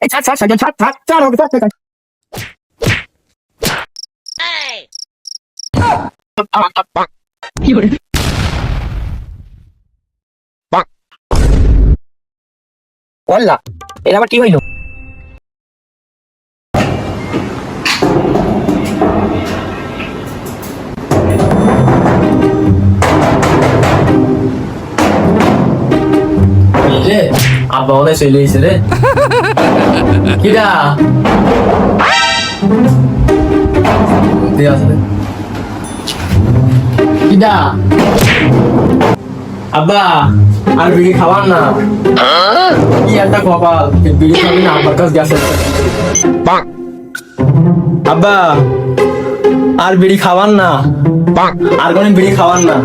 এই ছাড় ছাড় ছাড় ছাড় ছাড় ছাড় ওকে ছাড় ছাড় কি করে বললা এর আবার কি হইলো? আব্বা মনে চলে এসে রে কিরা কিরা আব্বা আর বিড়ি খাবার না কি একটা কপাল বিড়ি খাবি না আব্বার কাছে গেছে আব্বা আর বিড়ি খাবার না আর কোন বিড়ি খাবার না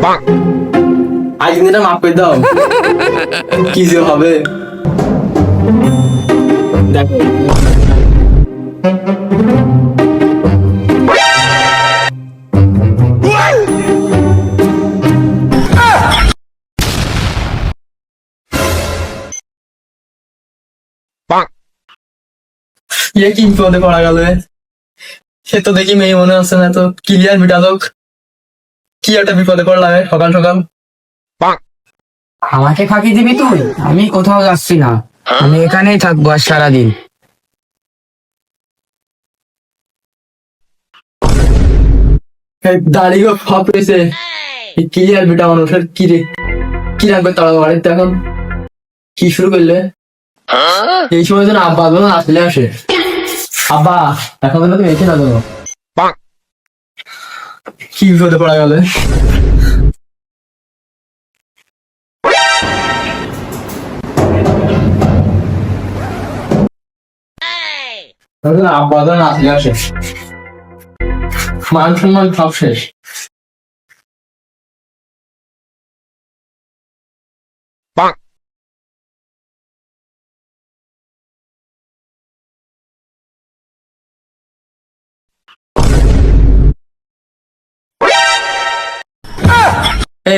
আজ দিনটা মাফ করে দাও কি যে হবে দেখো কি বিপদে পড়া গেল সে তো দেখি মেয়ে মনে হচ্ছে না তো ক্লিয়ার বিটালক কি একটা বিপদে পড়লাম সকাল সকাল আমাকে ফাঁকি দিবি তুই? আমি কোথাও যাচ্ছি না, আমি এখানেই থাকবো আর সারাদিন। দাড়িও ফাপ রয়েছে ক্লিয়ার বিটা মানুষের কি রে কি রাখবে তারা বাড়িতে এখন কি শুরু করলে এই সময় যেন আব্বা যেন আসলে আসে আব্বা এখন যেন তুমি এসে না যেন কি বিপদে পড়া গেলে আব্বা যেন আসলে আসে মান সম্মান সব শেষ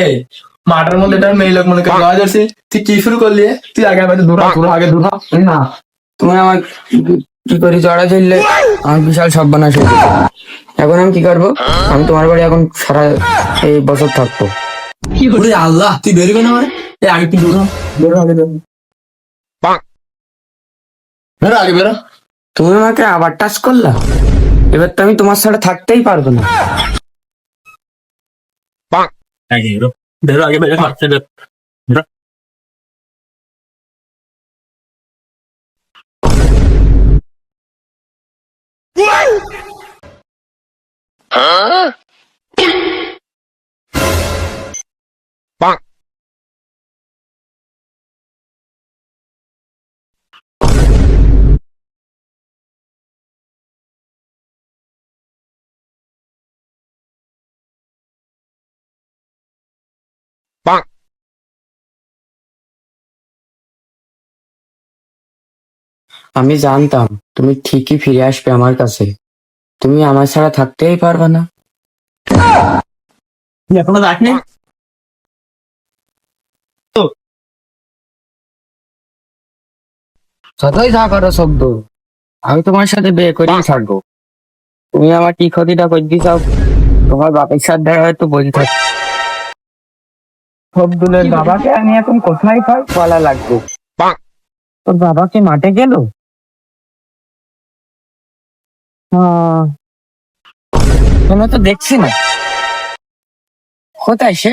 এই মাঠের মধ্যে একটা মেয়ে লোক মনে করে গাওয়া যাচ্ছে তুই কি শুরু করলি তুই আগে আমাকে আগে দূর না তুমি আমার কি করে জড়া ধরলে, আমার বিশাল সর্বনাশ হয়ে গেছে। এখন আমি কি করবো? আমি তোমার বাড়ি এখন সারা এই বছর থাকবো। ওরে আল্লাহ তুই বেরোবে না মানে এই আগে তুই দূর বেরো আগে বেরো বেরো আগে বেরো তুমি আমাকে আবার টাচ করলা, এবার তো আমি তোমার ছাড়া থাকতেই পারবো না। আগে বেরো বেরো আগে বেরো বেরো আমি জানতাম তুমি ঠিকই ফিরে আসবে আমার কাছে, তুমি আমার ছাড়া থাকতেই পারবে না। এখনো যাসনি যতই যা করো শব্দ, আমি তোমার সাথে বিয়ে করেই থাকবো। তুমি আমার কি ক্ষতিটা করতে চাও তোমার বাপের সাথে হয়তো বলতে থাক। শব্দুলের বাবাকে আমি এখন কোথায় পাই বলা লাগবে। তোর বাবা কি মাঠে গেল? কোনো তো দেখছি না, কোথায় সে?